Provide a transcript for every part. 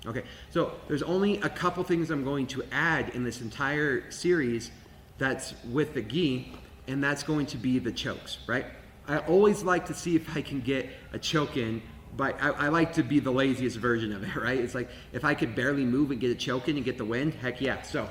Okay, so there's only a couple things I'm going to add in this entire series that's with the gi, and that's going to be the chokes, right? I always like to see if I can get a choke in, but I like to be the laziest version of it, right? It's like, if I could barely move and get a choke in and get the wind, heck yeah. So,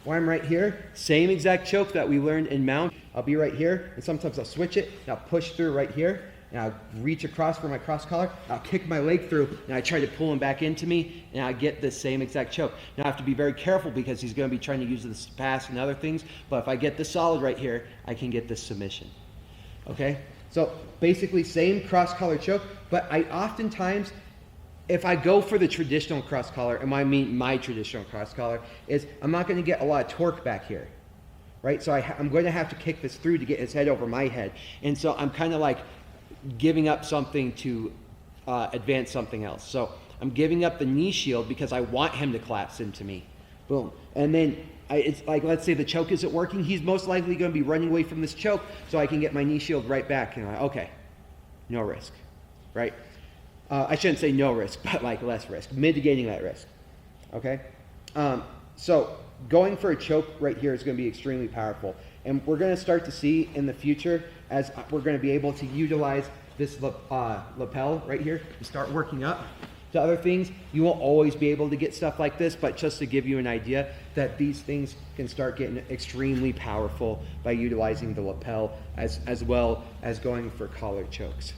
while I'm right here, same exact choke that we learned in mount. I'll be right here, and sometimes I'll switch it, and I'll push through right here, and I'll reach across for my cross collar, I'll kick my leg through, and I try to pull him back into me, and I get this same exact choke. Now I have to be very careful because he's going to be trying to use this pass and other things, but if I get this solid right here, I can get this submission. Okay? So basically same cross collar choke, but I oftentimes, if I go for the traditional cross collar, and I mean my traditional cross collar, is I'm not going to get a lot of torque back here. Right? So I'm going to have to kick this through to get his head over my head. And so I'm kind of like giving up something to advance something else. So I'm giving up the knee shield because I want him to collapse into me. Boom. And then it's like, let's say the choke isn't working. He's most likely going to be running away from this choke, so I can get my knee shield right back. And I'm like, okay, no risk. Right? I shouldn't say no risk, but like less risk. Mitigating that risk. Okay? So going for a choke right here is going to be extremely powerful. And we're going to start to see in the future, as we're going to be able to utilize this lapel right here and start working up to other things. You won't always be able to get stuff like this, but just to give you an idea that these things can start getting extremely powerful by utilizing the lapel as well as going for collar chokes.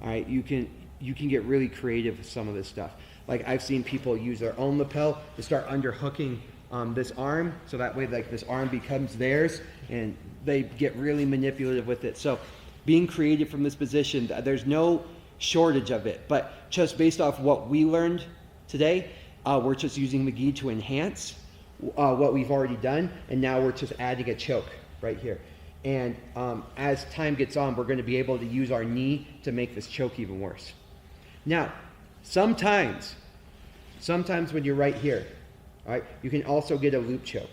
All right, you can get really creative with some of this stuff. Like I've seen people use their own lapel to start underhooking this arm, so that way like this arm becomes theirs, and they get really manipulative with it. So being creative from this position, there's no shortage of it, but just based off what we learned today, we're just using the gi to enhance what we've already done, and now we're just adding a choke right here. And as time gets on, we're going to be able to use our knee to make this choke even worse. Now, sometimes when you're right here, all right, you can also get a loop choke,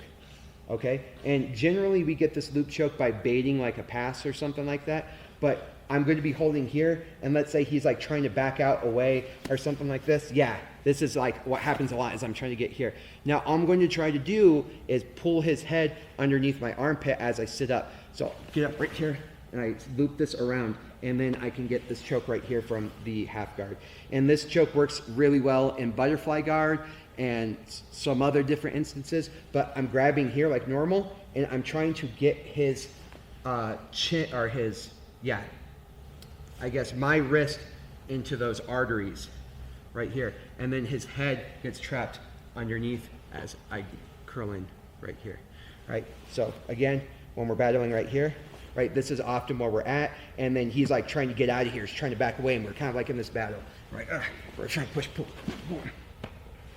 okay? And generally we get this loop choke by baiting like a pass or something like that, but I'm going to be holding here, and let's say he's like trying to back out away or something like this. Yeah, this is like what happens a lot is I'm trying to get here. Now all I'm going to try to do is pull his head underneath my armpit as I sit up. So get up right here, and I loop this around, and then I can get this choke right here from the half guard. And this choke works really well in butterfly guard and some other different instances, but I'm grabbing here like normal, and I'm trying to get his chin, or his, yeah, I guess my wrist into those arteries right here, and then his head gets trapped underneath as I curl in right here. Right, so again, when we're battling right here, right, this is often where we're at, and then he's like trying to get out of here, he's trying to back away, and we're kind of like in this battle, right? We're trying to push, pull, boom.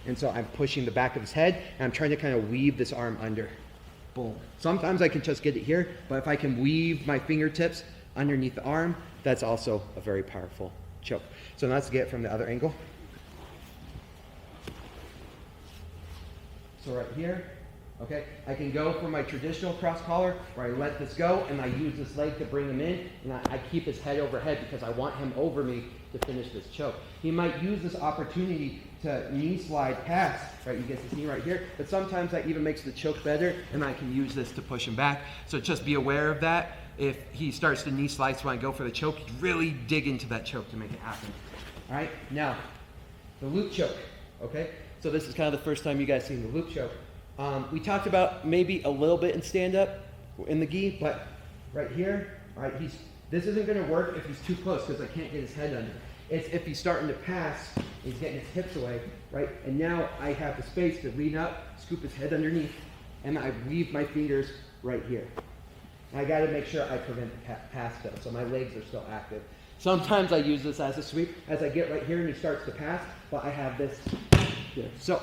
And so I'm pushing the back of his head, and I'm trying to kind of weave this arm under. Boom. Sometimes I can just get it here, but if I can weave my fingertips underneath the arm, that's also a very powerful choke. So now let's get it from the other angle. So right here, okay, I can go for my traditional cross collar where I let this go and I use this leg to bring him in, and I keep his head overhead because I want him over me to finish this choke. He might use this opportunity to knee slide past, right? He gets his knee right here, but sometimes that even makes the choke better, and I can use this to push him back. So just be aware of that. If he starts to knee slide when I go for the choke, really dig into that choke to make it happen. All right, now the loop choke, okay? So this is kind of the first time you guys seen the loop choke. We talked about maybe a little bit in stand-up in the gi, but right here, all right, this isn't going to work if he's too close because I can't get his head under. It's if he's starting to pass, he's getting his hips away, right? And now I have the space to lean up, scoop his head underneath, and I weave my fingers right here. And I got to make sure I prevent the pass though, so my legs are still active. Sometimes I use this as a sweep as I get right here and he starts to pass, but I have this here. So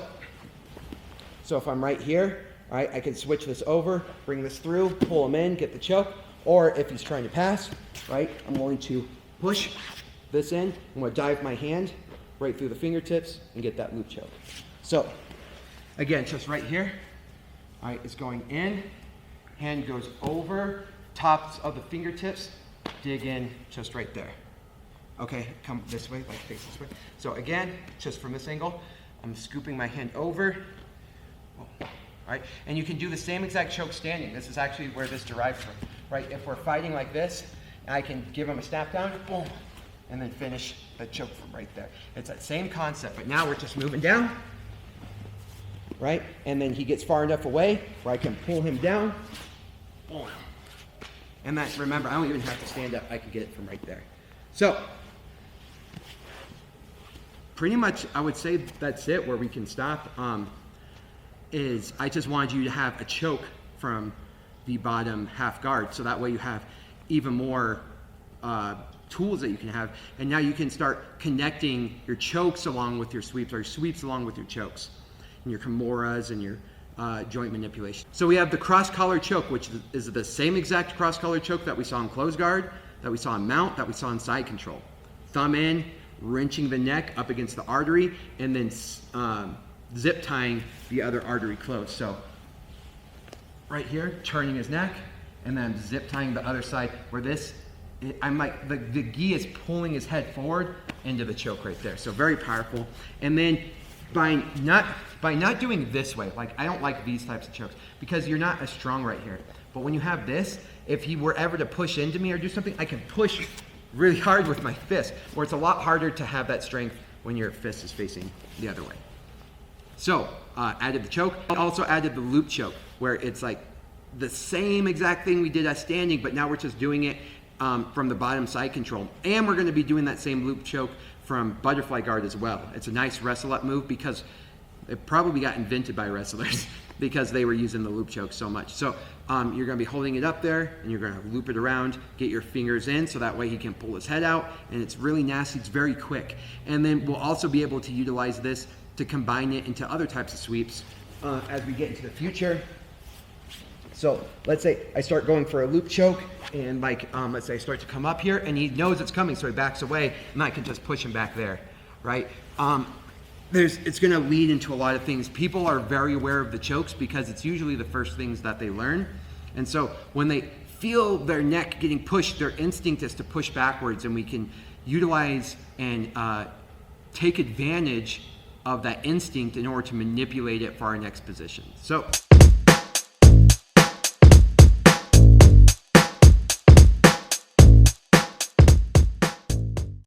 if I'm right here, all right, I can switch this over, bring this through, pull him in, get the choke, or if he's trying to pass, right, I'm going to push this in. I'm going to dive my hand right through the fingertips and get that loop choke. So again, just right here, all right, it's going in, hand goes over, tops of the fingertips, dig in just right there. Okay, come this way, like face this way. So again, just from this angle, I'm scooping my hand over. Right? And you can do the same exact choke standing. This is actually where this derived from. Right? If we're fighting like this, I can give him a snap down, boom, and then finish the choke from right there. It's that same concept, but now we're just moving down. Right? And then he gets far enough away where I can pull him down. Boom. And that, remember, I don't even have to stand up. I can get it from right there. So, pretty much, I would say that's it where we can stop. Is I just wanted you to have a choke from the bottom half guard, so that way you have even more tools that you can have, and now you can start connecting your chokes along with your sweeps, or your sweeps along with your chokes, and your kimuras and your joint manipulation. So we have the cross collar choke, which is the same exact cross collar choke that we saw in close guard, that we saw in mount, that we saw in side control. Thumb in, wrenching the neck up against the artery, and then zip tying the other artery closed. So right here, turning his neck, and then zip tying the other side where this, I'm like, the gi is pulling his head forward into the choke right there. So very powerful. And then by not doing this way, like I don't like these types of chokes because you're not as strong right here. But when you have this, if he were ever to push into me or do something, I can push really hard with my fist, where it's a lot harder to have that strength when your fist is facing the other way. So, added the choke. I also added the loop choke, where it's like the same exact thing we did as standing, but now we're just doing it from the bottom side control. And we're going to be doing that same loop choke from butterfly guard as well. It's a nice wrestle up move because it probably got invented by wrestlers because they were using the loop choke so much. So you're going to be holding it up there, and you're going to loop it around, get your fingers in so that way he can pull his head out, and it's really nasty. It's very quick. And then we'll also be able to utilize this to combine it into other types of sweeps as we get into the future. So let's say I start going for a loop choke, and like let's say I start to come up here, and he knows it's coming, so he backs away, and I can just push him back there, right? It's going to lead into a lot of things. People are very aware of the chokes because it's usually the first things that they learn, and so when they feel their neck getting pushed, their instinct is to push backwards, and we can utilize and take advantage of that instinct in order to manipulate it for our next position. So